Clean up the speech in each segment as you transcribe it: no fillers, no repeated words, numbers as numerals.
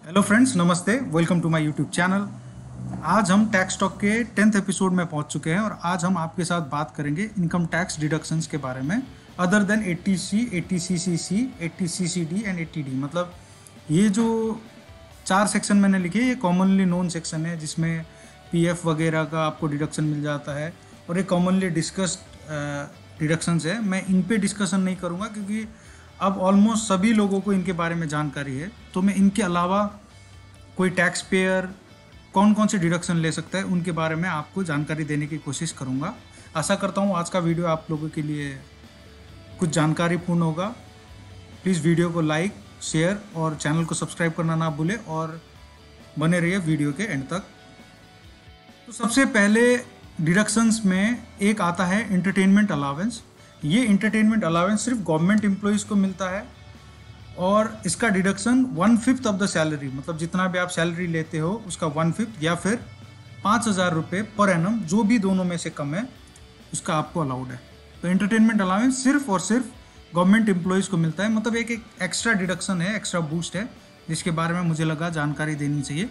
Hello friends, नमस्ते। Welcome to my YouTube channel. आज हम टैक्स टॉक के 10th एपिसोड में पहुंच चुके हैं और आज हम आपके साथ बात करेंगे इनकम टैक्स डिडक्शंस के बारे में, other than 80C, 80CCC, 80CCD and 80D। मतलब ये जो 4 सेक्शन मैंने लिखे, ये कॉमनली नोन सेक्शन है जिसमें पीएफ वगैरह का आपको डिडक्शन मिल जाता है और ये कॉमनली डिस्कस्ड डिडक्शंस है। मैं इन पे डिस्कशन नहीं करूँगा क्योंकि अब ऑलमोस्ट सभी लोगों को इनके बारे में जानकारी है। तो मैं इनके अलावा कोई टैक्स पेयर कौन कौन से डिडक्शन ले सकता है उनके बारे में आपको जानकारी देने की कोशिश करूंगा। आशा करता हूं आज का वीडियो आप लोगों के लिए कुछ जानकारीपूर्ण होगा। प्लीज़ वीडियो को लाइक, शेयर और चैनल को सब्सक्राइब करना ना भूलें और बने रहिए वीडियो के एंड तक। तो सबसे पहले डिडक्शंस में एक आता है एंटरटेनमेंट अलावेंस। ये एंटरटेनमेंट अलावेंस सिर्फ गवर्नमेंट एम्प्लॉयज़ को मिलता है और इसका डिडक्शन 1/5 ऑफ द सैलरी, मतलब जितना भी आप सैलरी लेते हो उसका 1/5 या फिर 5,000 रुपये पर एनम, जो भी दोनों में से कम है उसका आपको अलाउड है। तो एंटरटेनमेंट अलावेंस सिर्फ और सिर्फ गवर्नमेंट एम्प्लॉयज़ को मिलता है। मतलब एक एक्स्ट्रा डिडक्शन है, एक्स्ट्रा बूस्ट है, जिसके बारे में मुझे लगा जानकारी देनी चाहिए।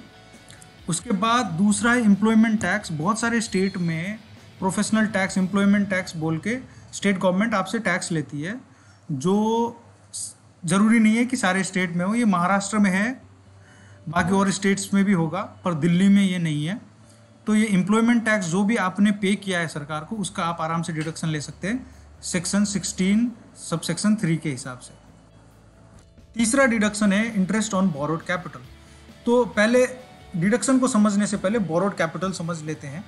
उसके बाद दूसरा है एम्प्लॉयमेंट टैक्स। बहुत सारे स्टेट में प्रोफेशनल टैक्स, एम्प्लॉयमेंट टैक्स बोल के स्टेट गवर्नमेंट आपसे टैक्स लेती है, जो ज़रूरी नहीं है कि सारे स्टेट में हो। ये महाराष्ट्र में है, बाकी और स्टेट्स में भी होगा, पर दिल्ली में ये नहीं है। तो ये एम्प्लॉयमेंट टैक्स जो भी आपने पे किया है सरकार को, उसका आप आराम से डिडक्शन ले सकते हैं सेक्शन 16 सबसेक्शन 3 के हिसाब से। तीसरा डिडक्शन है इंटरेस्ट ऑन बोरोड कैपिटल। तो पहले डिडक्शन को समझने से पहले बोरोड कैपिटल समझ लेते हैं।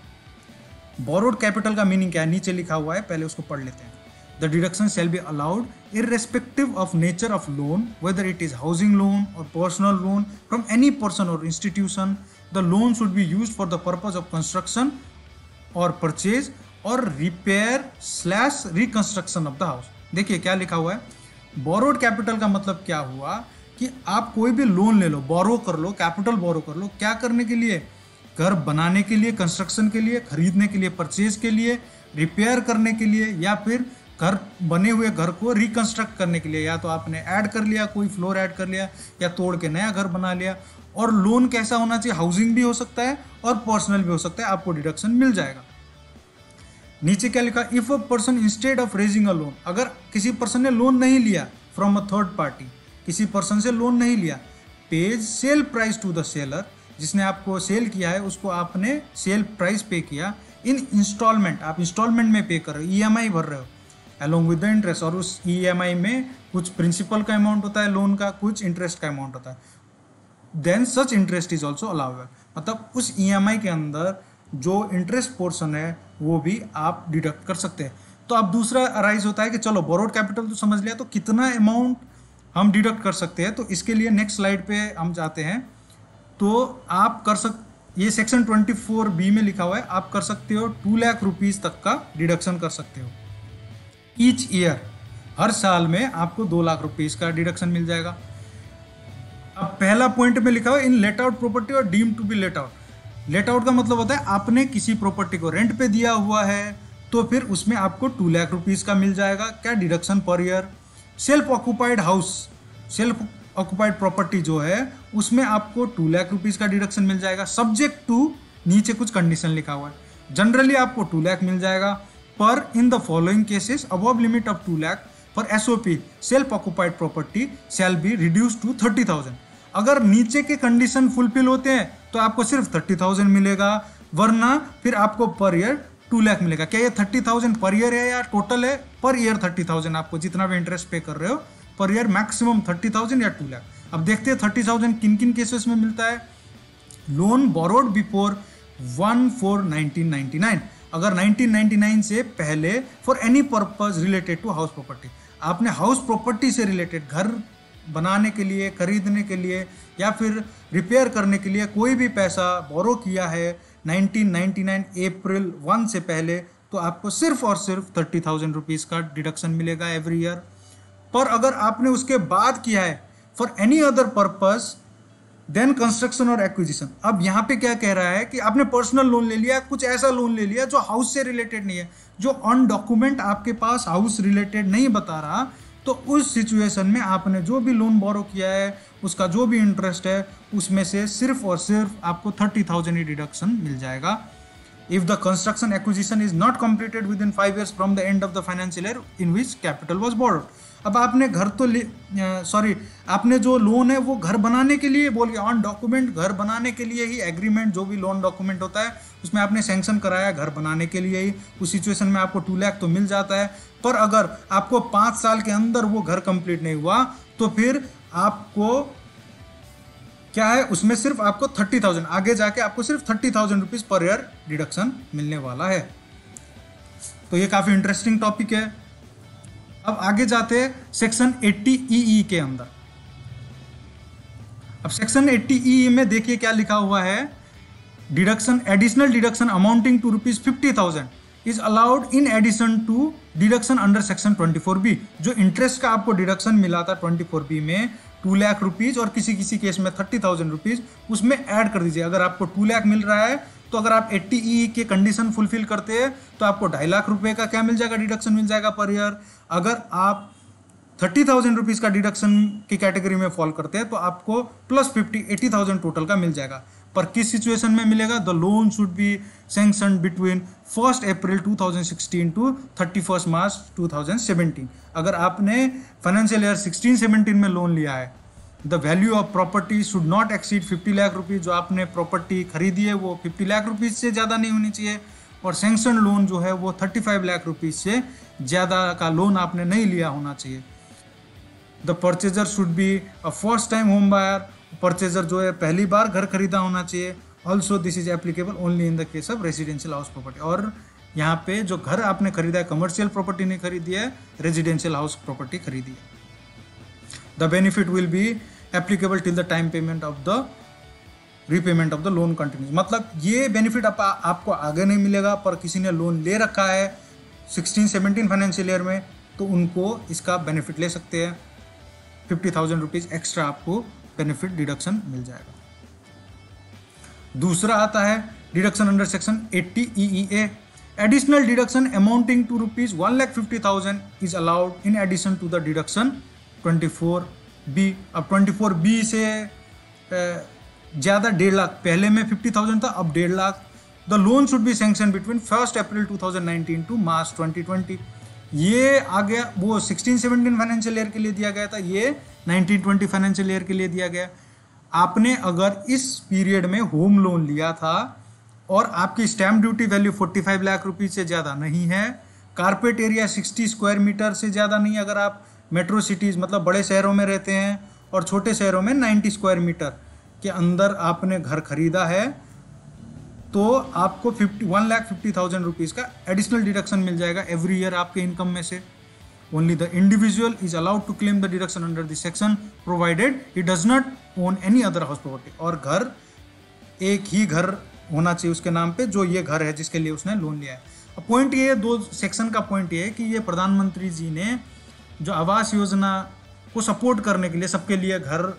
बोरोड कैपिटल का मीनिंग क्या है, नीचे लिखा हुआ है, पहले उसको पढ़ लेते हैं। The deduction shall be allowed irrespective of nature of loan, whether it is housing loan or personal loan from any person or institution. The loan should be used for the purpose of construction or purchase or repair/reconstruction of the house. देखिए क्या लिखा हुआ है। Borrowed capital का मतलब क्या हुआ कि आप कोई भी लोन ले लो, बोरो कर लो, कैपिटल बोरो कर लो, क्या करने के लिए? घर बनाने के लिए, कंस्ट्रक्शन के लिए, खरीदने के लिए, परचेज के लिए, रिपेयर करने के लिए, या फिर घर बने हुए घर को रिकंस्ट्रक्ट करने के लिए। या तो आपने ऐड कर लिया, कोई फ्लोर ऐड कर लिया, या तोड़ के नया घर बना लिया। और लोन कैसा होना चाहिए? हाउसिंग भी हो सकता है और पर्सनल भी हो सकता है, आपको डिडक्शन मिल जाएगा। नीचे क्या लिखा? If a person instead of raising a loan, अगर किसी पर्सन ने लोन नहीं लिया फ्रॉम अ थर्ड पार्टी, किसी पर्सन से लोन नहीं लिया, pays sale price to the seller, जिसने आपको सेल किया है उसको आपने सेल प्राइस पे किया इन इंस्टॉलमेंट, आप इंस्टॉलमेंट में पे कर रहे हो, ईएमआई भर रहे हो along with the interest, और उस EMI में कुछ प्रिंसिपल का अमाउंट होता है लोन का, कुछ इंटरेस्ट का अमाउंट होता है, then such interest is also allowed. मतलब उस EMI के अंदर जो इंटरेस्ट पोर्शन है वो भी आप डिडक्ट कर सकते हैं। तो अब दूसरा अराइज होता है कि चलो बोरोड कैपिटल तो समझ लिया, तो कितना अमाउंट हम डिडक्ट कर सकते हैं। तो इसके लिए नेक्स्ट स्लाइड पे हम जाते हैं। तो आप कर ये सेक्शन 24B में लिखा हुआ है, आप कर सकते हो 2 लाख रुपीज़ तक का डिडक्शन कर सकते हो ईच ईयर। हर साल में आपको 2 लाख रुपीज़ का डिडक्शन मिल जाएगा। अब पहला पॉइंट में लिखा हुआ इन लेट आउट प्रॉपर्टी और deem to be let out. Let out का मतलब होता है आपने किसी प्रॉपर्टी को रेंट पे दिया हुआ है, तो फिर उसमें आपको 2 लाख रुपीज़ का मिल जाएगा। क्या deduction per year. Self occupied house, self occupied property जो है उसमें आपको 2 लाख रुपीज़ का डिडक्शन मिल जाएगा, सब्जेक्ट टू, नीचे कुछ कंडीशन लिखा हुआ है। जनरली आपको 2 लाख मिल जाएगा, पर in the following cases above limit of 2 lakh for SOP self occupied property shall be reduce to 30,000। अगर नीचे के कंडीशन फुलफिल होते हैं तो आपको सिर्फ 30,000 मिलेगा, वरना फिर आपको पर ईयर 2 लाख मिलेगा। क्या ये 30,000 पर ईयर है या टोटल है? पर ईयर 30,000, आपको जितना भी इंटरेस्ट पे कर रहे हो पर ईयर मैक्सिमम 30,000 या 2 लाख। अब देखते हैं 30,000 किन किन केसेस में मिलता है। लोन बोरोड बिफोर 1/4/1999, अगर 1999 से पहले for any purpose related to house property, आपने हाउस प्रॉपर्टी से रिलेटेड घर बनाने के लिए, खरीदने के लिए या फिर रिपेयर करने के लिए कोई भी पैसा बोरो किया है 1999 अप्रैल 1 से पहले, तो आपको सिर्फ और सिर्फ 30,000 रुपीज़ का डिडक्शन मिलेगा एवरी ईयर। पर अगर आपने उसके बाद किया है for any other purpose then construction और एक्विजिशन, अब यहाँ पे क्या कह रहा है कि आपने पर्सनल लोन ले लिया, कुछ ऐसा लोन ले लिया जो हाउस से रिलेटेड नहीं है, जो ऑन डॉक्यूमेंट आपके पास हाउस रिलेटेड नहीं बता रहा, तो उस सिचुएशन में आपने जो भी लोन बोरो किया है उसका जो भी इंटरेस्ट है उसमें से सिर्फ और सिर्फ आपको 30,000 ही डिडक्शन मिल जाएगा। If the construction acquisition is not completed with in 5 years from the end of the financial year in which capital was borrowed. अब आपने घर तो आपने जो लोन है वो घर बनाने के लिए बोलिए ऑन डॉक्यूमेंट, घर बनाने के लिए ही एग्रीमेंट, जो भी लोन डॉक्यूमेंट होता है उसमें आपने सैंक्शन कराया घर बनाने के लिए ही, उस सिचुएशन में आपको 2 लाख तो मिल जाता है। पर अगर आपको 5 साल के अंदर वो घर कंप्लीट नहीं हुआ तो फिर आपको क्या है, उसमें सिर्फ आपको 30,000, आगे जाके आपको सिर्फ 30,000 रुपीज पर ईयर डिडक्शन मिलने वाला है। तो ये काफी इंटरेस्टिंग टॉपिक है। अब आगे जाते हैं सेक्शन 80EE के अंदर। अब सेक्शन 80EE में देखिए क्या लिखा हुआ है, deduction, additional deduction amounting to ₹50,000 is allowed in addition to deduction under section 24B। जो इंटरेस्ट का आपको डिडक्शन मिला था 24B में 2 लाख रुपीज और किसी किसी केस में 30,000 रुपीज, उसमें ऐड कर दीजिए। अगर आपको 2 लाख मिल रहा है तो अगर आप 80EE के कंडीशन फुलफिल करते हैं तो आपको 2.5 लाख रुपए का क्या मिल जाएगा, डिडक्शन मिल जाएगा पर ईयर। अगर आप 30,000 रुपीज का डिडक्शन की कैटेगरी में फॉल करते हैं तो आपको प्लस 80,000 टोटल का मिल जाएगा। पर किस सिचुएशन में मिलेगा, the loan should be sanctioned between 1 April 2016 to 31 March 2017। अगर आपने फाइनेंशियल ईयर 16-17 में लोन लिया है, the value of property should not exceed 50 lakh rupees. जो आपने प्रॉपर्टी खरीदी है वो 50 लाख रुपीज से ज़्यादा नहीं होनी चाहिए, और सैंक्शन लोन जो है वो 35 लाख रुपीज से ज़्यादा का लोन आपने नहीं लिया होना चाहिए। The purchaser should be a first time home buyer, purchaser जो है पहली बार घर खरीदा होना चाहिए। Also this is applicable only in the case of residential house property. और यहाँ पे जो घर आपने खरीदा है कमर्शियल प्रॉपर्टी नहीं खरीदी है, रेजिडेंशियल हाउस प्रॉपर्टी खरीदी है। The benefit will be applicable till the time payment of the repayment of the loan continues. मतलब ये बेनिफिट आपको आगे नहीं मिलेगा, पर किसी ने लोन ले रखा है 16-17 फाइनेंशियल ईयर में तो उनको इसका बेनिफिट ले सकते हैं। 50,000 रुपीज एक्स्ट्रा आपको बेनिफिट डिडक्शन मिल जाएगा। दूसरा आता है deduction under section 80EEA। Additional deduction amounting to ₹1,50,000 is allowed in addition to the deduction 24B। अब 24B से ज़्यादा 1.5 लाख, पहले में 50,000 था, अब 1.5 lakh. The loan should be sanction between 1 April 2019 to March 2020। ये आ गया, वो 16-17 फाइनेंशियल ईयर के लिए दिया गया था, ये 19-20 फाइनेंशियल ईयर के लिए दिया गया। आपने अगर इस पीरियड में होम लोन लिया था और आपकी stamp duty value 45 lakh rupees से ज़्यादा नहीं है, कारपेट एरिया 60 स्क्वायर मीटर से ज़्यादा नहीं, अगर आप मेट्रो सिटीज़ मतलब बड़े शहरों में रहते हैं, और छोटे शहरों में 90 स्क्वायर मीटर के अंदर आपने घर खरीदा है, तो आपको 1,50,000 रुपीज़ का एडिशनल डिडक्शन मिल जाएगा एवरी ईयर आपके इनकम में से। Only the individual is allowed to claim the deduction under this section provided he does not own any other house property. और घर, एक ही घर होना चाहिए उसके नाम पे, जो ये घर है जिसके लिए उसने लोन लिया है। अब पॉइंट ये है, 2 सेक्शन का पॉइंट ये है कि ये प्रधानमंत्री जी ने जो आवास योजना को सपोर्ट करने के लिए, सबके लिए घर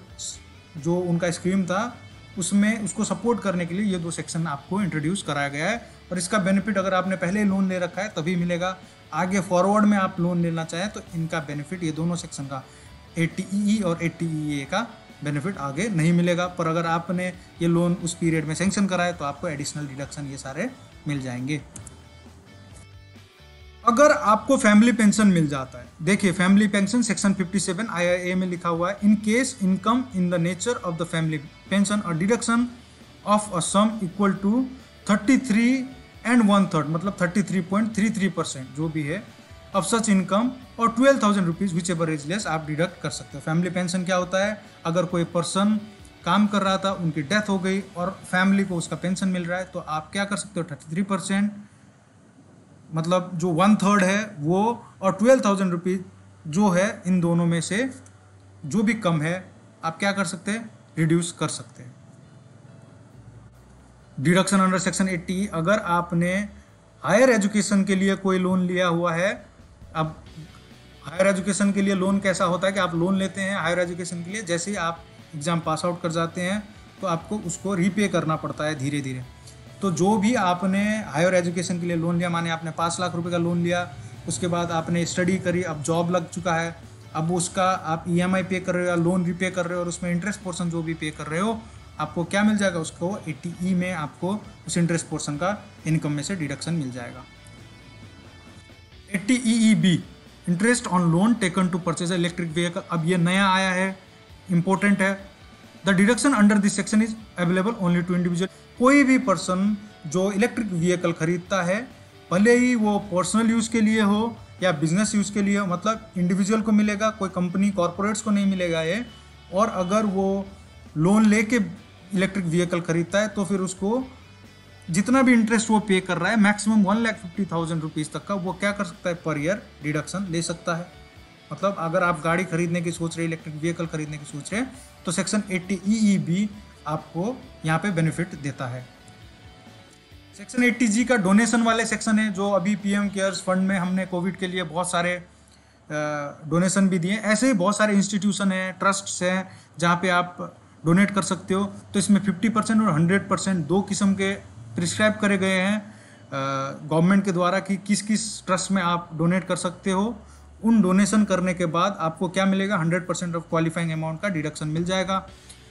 जो उनका स्कीम था उसमें उसको सपोर्ट करने के लिए ये 2 सेक्शन आपको इंट्रोड्यूस कराया गया है। और इसका बेनिफिट अगर आपने पहले लोन ले रखा है तभी मिलेगा, आगे फॉरवर्ड में आप लोन लेना चाहें तो इनका बेनिफिट, ये दोनों सेक्शन का 80EE और 80EA का बेनिफिट आगे नहीं मिलेगा। पर अगर आपने ये लोन उस पीरियड में सैंक्शन कराए तो आपको एडिशनल डिडक्शन ये सारे मिल जाएंगे। अगर आपको फैमिली पेंशन मिल जाता है, देखिए फैमिली पेंशन सेक्शन 57 IIA में लिखा हुआ है, in case income in the nature of the family pension और deduction of a sum equal to 33 1/3 मतलब 33.33% जो भी है ऑफ सच इनकम और 12,000 rupees which ever is less आप डिडक्ट कर सकते हो। फैमिली पेंशन क्या होता है, अगर कोई पर्सन काम कर रहा था, उनकी डेथ हो गई और फैमिली को उसका पेंशन मिल रहा है, तो आप क्या कर सकते हो, 33% मतलब जो 1/3 है वो, और 12,000 रुपीज़ जो है, इन दोनों में से जो भी कम है आप क्या कर सकते हैं, रिड्यूस कर सकते हैं। डिडक्शन अंडर सेक्शन 80, अगर आपने हायर एजुकेशन के लिए कोई लोन लिया हुआ है, अब हायर एजुकेशन के लिए लोन कैसा होता है कि आप लोन लेते हैं हायर एजुकेशन के लिए, जैसे ही आप एग्ज़ाम पास आउट कर जाते हैं तो आपको उसको रीपे करना पड़ता है धीरे धीरे। तो जो भी आपने हायर एजुकेशन के लिए लोन लिया, माने आपने 5 लाख रुपए का लोन लिया, उसके बाद आपने स्टडी करी, अब जॉब लग चुका है, अब उसका आप ईएमआई पे कर रहे हो या लोन रीपे कर रहे हो और उसमें इंटरेस्ट पोर्शन जो भी पे कर रहे हो, आपको क्या मिल जाएगा, उसको 80E में आपको उस इंटरेस्ट पोर्शन का इनकम में से डिडक्शन मिल जाएगा। 80EEB interest on loan taken to purchase electric vehicle. अब ये नया आया है, इंपॉर्टेंट है। The deduction under this section is available only to individual. कोई भी पर्सन जो इलेक्ट्रिक व्हीकल खरीदता है, भले ही वो पर्सनल यूज़ के लिए हो या बिजनेस यूज़ के लिए हो, मतलब इंडिविजुअल को मिलेगा, कोई कंपनी कॉरपोरेट्स को नहीं मिलेगा ये। और अगर वो लोन लेके इलेक्ट्रिक व्हीकल खरीदता है तो फिर उसको जितना भी इंटरेस्ट वो पे कर रहा है, मैक्सिमम 1,50,000 रुपीज़ तक का वो क्या कर सकता है, पर ईयर डिडक्शन ले सकता है। मतलब अगर आप गाड़ी खरीदने की सोच रहे हैं, इलेक्ट्रिक व्हीकल खरीदने की सोच रहे हैं, तो सेक्शन 80EEB आपको यहाँ पे बेनिफिट देता है। सेक्शन 80G का डोनेशन वाले सेक्शन है, जो अभी पीएम केयर्स फंड में हमने कोविड के लिए बहुत सारे डोनेशन भी दिए। ऐसे ही बहुत सारे इंस्टीट्यूशन हैं, ट्रस्ट्स हैं, जहाँ पे आप डोनेट कर सकते हो। तो इसमें 50% और 100% दो किस्म के प्रिस्क्राइब करे गए हैं गवर्नमेंट के द्वारा कि किस किस ट्रस्ट में आप डोनेट कर सकते हो। उन डोनेशन करने के बाद आपको क्या मिलेगा, 100% ऑफ क्वालिफाइंग अमाउंट का डिडक्शन मिल जाएगा।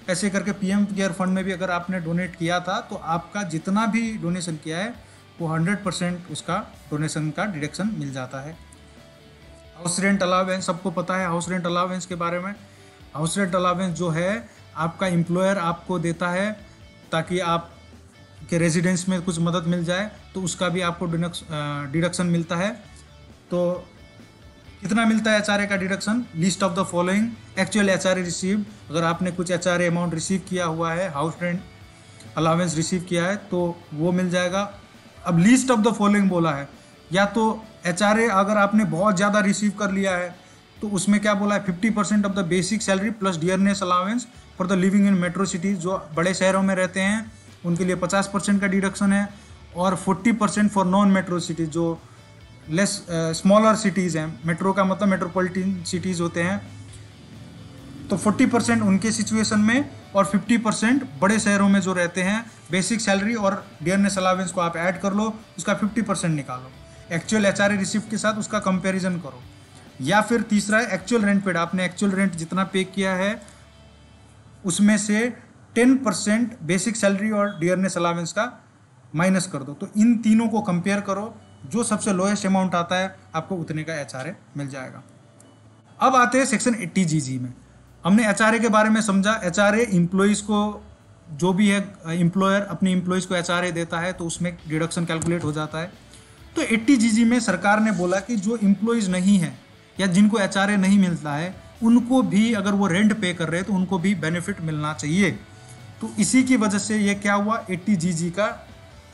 ऐसे करके पीएम केयर फंड में भी अगर आपने डोनेट किया था तो आपका जितना भी डोनेशन किया है वो 100% उसका डोनेशन का डिडक्शन मिल जाता है। हाउस रेंट अलावेंस, सबको पता है हाउस रेंट अलावेंस के बारे में। हाउस रेंट अलावेंस जो है आपका एम्प्लॉयर आपको देता है ताकि आप के रेजिडेंस में कुछ मदद मिल जाए, तो उसका भी आपको डिडक्शन मिलता है। तो कितना मिलता है एचआरए का deduction? List of the following actual HRA received. अगर आपने कुछ एचआरए अमाउंट रिसीव किया हुआ है, हाउस रेंट अलावेंस रिसीव किया है, तो वो मिल जाएगा। अब लिस्ट ऑफ द फॉलोइंग बोला है, या तो एचआरए अगर आपने बहुत ज़्यादा रिसीव कर लिया है तो उसमें क्या बोला है, 50% of the basic salary plus dearness allowance for the living in metro cities. जो बड़े शहरों में रहते हैं उनके लिए 50% का डिडक्शन है, और 40% फॉर नॉन मेट्रो सिटीज़, जो लेस स्मॉलर सिटीज़ हैं। मेट्रो का मतलब मेट्रोपॉलिटन सिटीज़ होते हैं, तो 40% उनके सिचुएशन में और 50% बड़े शहरों में जो रहते हैं। बेसिक सैलरी और डियरनेस अलावेंस को आप ऐड कर लो, उसका 50% निकालो, एक्चुअल एचआरए रिसिप्ट के साथ उसका कंपैरिजन करो। या फिर तीसरा है एक्चुअल रेंट पेड। आपने एक्चुअल रेंट जितना पे किया है उसमें से 10% बेसिक सैलरी और डियरनेस अलावेंस का माइनस कर दो। तो इन तीनों को कंपेयर करो, जो सबसे लोएस्ट अमाउंट आता है आपको उतने का एचआरए मिल जाएगा। अब आते हैं सेक्शन 80GG में। हमने एचआरए के बारे में समझा। एचआरए एम्प्लॉइज़ को, जो भी है एम्प्लॉयर अपनी एम्प्लॉइज़ को एचआरए देता है तो उसमें डिडक्शन कैलकुलेट हो जाता है। तो 80GG में सरकार ने बोला कि जो एम्प्लॉइज़ नहीं है या जिनको एचआरए नहीं मिलता है, उनको भी अगर वो रेंट पे कर रहे हैं तो उनको भी बेनिफिट मिलना चाहिए। तो इसी की वजह से ये क्या हुआ, 80GG का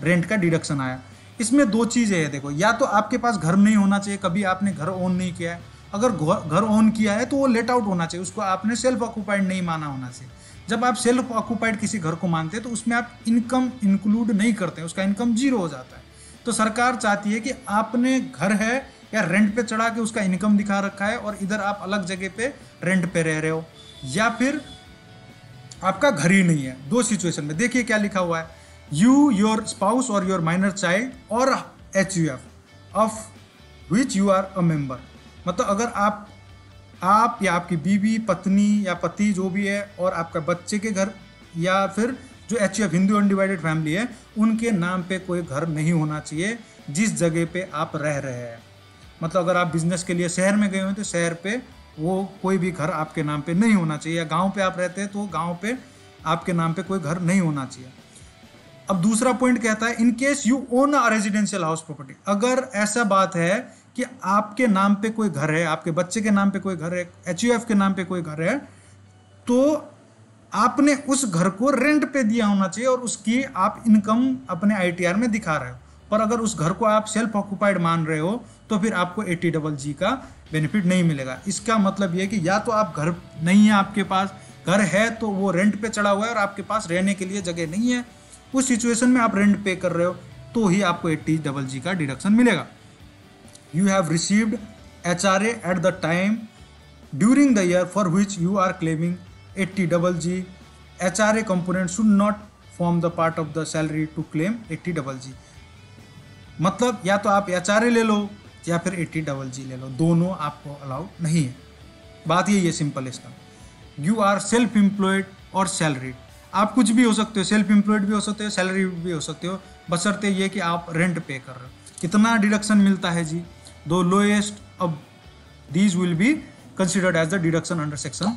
रेंट का डिडक्शन आया। इसमें दो चीज़ें हैं, देखो, या तो आपके पास घर नहीं होना चाहिए, कभी आपने घर ओन नहीं किया है। अगर घर ओन किया है तो वो लेट आउट होना चाहिए, उसको आपने सेल्फ ऑक्यूपाइड नहीं माना होना चाहिए। जब आप सेल्फ ऑक्यूपाइड किसी घर को मानते हैं तो उसमें आप इनकम इंक्लूड नहीं करते हैं, उसका इनकम जीरो हो जाता है। तो सरकार चाहती है कि आपने घर है या रेंट पे चढ़ा के उसका इनकम दिखा रखा है और इधर आप अलग जगह पे रेंट पे रह रहे हो, या फिर आपका घर ही नहीं है। दो सिचुएशन में देखिए क्या लिखा हुआ है, यू, योर स्पाउस और योर माइनर चाइल्ड और HUF of which you are a member. मतलब अगर आप या आपकी बीवी, पत्नी या पति जो भी है, और आपका बच्चे के घर, या फिर जो HUF हिंदू अनडिवाइडेड फैमिली है, उनके नाम पे कोई घर नहीं होना चाहिए जिस जगह पे आप रह रहे हैं। मतलब अगर आप बिजनेस के लिए शहर में गए हो तो शहर पे वो कोई भी घर आपके नाम पे नहीं होना चाहिए, या गांव पे आप रहते हैं तो गांव पे आपके नाम पे कोई घर नहीं होना चाहिए। अब दूसरा पॉइंट कहता है, in case you own a residential house property. अगर ऐसा बात है कि आपके नाम पे कोई घर है, आपके बच्चे के नाम पे कोई घर है, HUF के नाम पे कोई घर है, तो आपने उस घर को रेंट पे दिया होना चाहिए और उसकी आप इनकम अपने ITR में दिखा रहे हो। पर अगर उस घर को आप सेल्फ ऑक्यूपाइड मान रहे हो तो फिर आपको 80GG का बेनिफिट नहीं मिलेगा। इसका मतलब ये कि या तो आप घर नहीं है, आपके पास घर है तो वो रेंट पे चढ़ा हुआ है और आपके पास रहने के लिए जगह नहीं है, उस सिचुएशन में आप रेंट पे कर रहे हो तो ही आपको 80GG का डिडक्शन मिलेगा। You have received HRA at the time during the year for which you are claiming 80GG। HRA component should not form the part of the salary to claim 80GG। मतलब या तो आप HRA ले लो या फिर 80GG ले लो, दोनों आपको अलाउड नहीं है। बात यही है सिंपल इसका। यू आर सेल्फ एम्प्लॉयड और सैलरीड, आप कुछ भी हो सकते हो, सेल्फ एम्प्लॉयड भी हो सकते हो, सैलरी भी हो सकते हो, बशर्ते ये कि आप रेंट पे कर रहे हो। कितना डिडक्शन मिलता है जी? दो लोएस्ट अब these will be considered as the deduction under section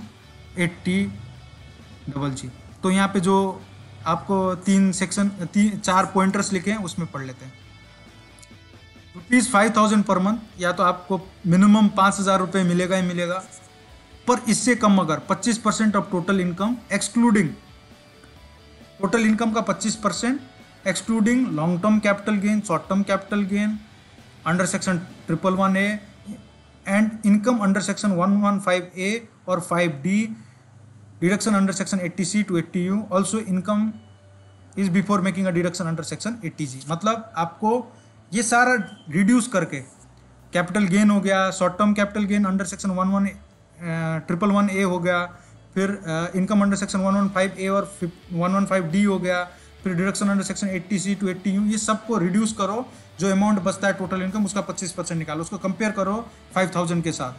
80GG। तो यहाँ पे जो आपको 4 पॉइंटर्स लिखे हैं उसमें पढ़ लेते हैं। ₹5,000 पर मंथ, या तो आपको मिनिमम 5,000 रुपये मिलेगा ही मिलेगा, पर इससे कम अगर 25% of total income excluding total income का 25% excluding long term capital gain, short term capital gain under section 111A and income under section 115A और 5D, deduction under section 80C to 80U, also income is before making a deduction under section 80G। मतलब आपको ये सारा reduce करके capital gain हो गया, short term capital gain under section 111A हो गया, फिर इनकम अंडर सेक्शन 115A और 115D हो गया, फिर deduction under section 80C to 80U, ये सबको रिड्यूस करो, जो अमाउंट बचता है टोटल इनकम उसका 25% निकालो, उसको कंपेयर करो 5,000 के साथ,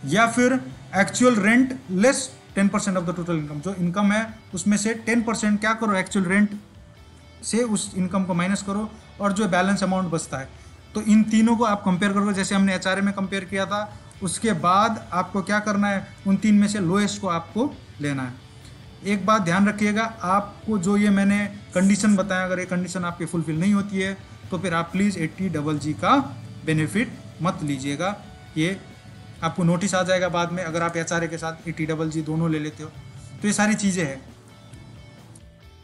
या फिर actual rent less 10% of the total income, जो इनकम है उसमें से 10% क्या करो, एक्चुअल रेंट से उस इनकम को माइनस करो, और जो बैलेंस अमाउंट बचता है। तो इन तीनों को आप कंपेयर करोगे, जैसे हमने HRA में कंपेयर किया था। उसके बाद आपको क्या करना है, उन तीन में से लोएस्ट को आपको लेना है। एक बात ध्यान रखिएगा, आपको जो ये मैंने कंडीशन बताया, अगर ये कंडीशन आपकी फुलफिल नहीं होती है तो फिर आप प्लीज़ 80GG का बेनिफिट मत लीजिएगा। ये आपको नोटिस आ जाएगा बाद में, अगर आप HRA के साथ 80GG दोनों ले लेते हो। तो ये सारी चीज़ें हैं।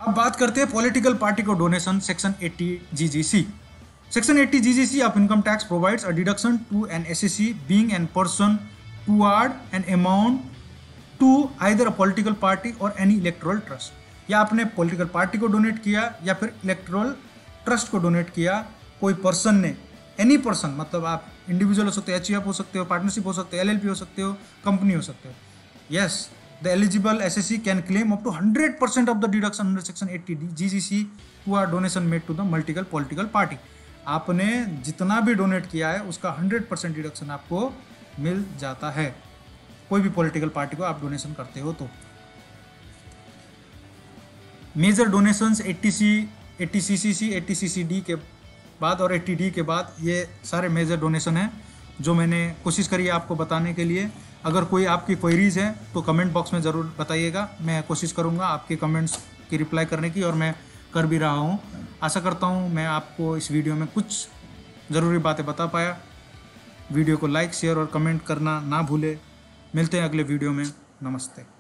अब बात करते हैं पॉलिटिकल पार्टी को donation, section 80GGC। Section 80GGC of income tax provides a deduction to an SSC being an person toward an amount to either a political party और एनी इलेक्टोरल ट्रस्ट। या आपने पॉलिटिकल पार्टी को donate किया या फिर electoral trust को donate किया, कोई पर्सन ने, एनी पर्सन, मतलब आप इंडिविजुअल हो सकते हो, HUF हो सकते हो, पार्टनरशिप हो सकते हो, LLP हो सकते हो, कंपनी हो सकते हो। Yes, the eligible SSC can claim up to 100% of the deduction under section 80GGC to are donation made to the multiple political party. आपने जितना भी डोनेट किया है उसका 100% डिडक्शन आपको मिल जाता है, कोई भी पॉलिटिकल पार्टी को आप डोनेशन करते हो तो। मेजर डोनेशंस 80CCC, 80CCD के बाद और 80D के बाद, ये सारे मेजर डोनेशन हैं जो मैंने कोशिश करी है आपको बताने के लिए। अगर कोई आपकी क्वेरीज है तो कमेंट बॉक्स में ज़रूर बताइएगा, मैं कोशिश करूँगा आपके कमेंट्स की रिप्लाई करने की, और मैं कर भी रहा हूँ। आशा करता हूँ मैं आपको इस वीडियो में कुछ ज़रूरी बातें बता पाया। वीडियो को लाइक, शेयर और कमेंट करना ना भूले। मिलते हैं अगले वीडियो में। नमस्ते।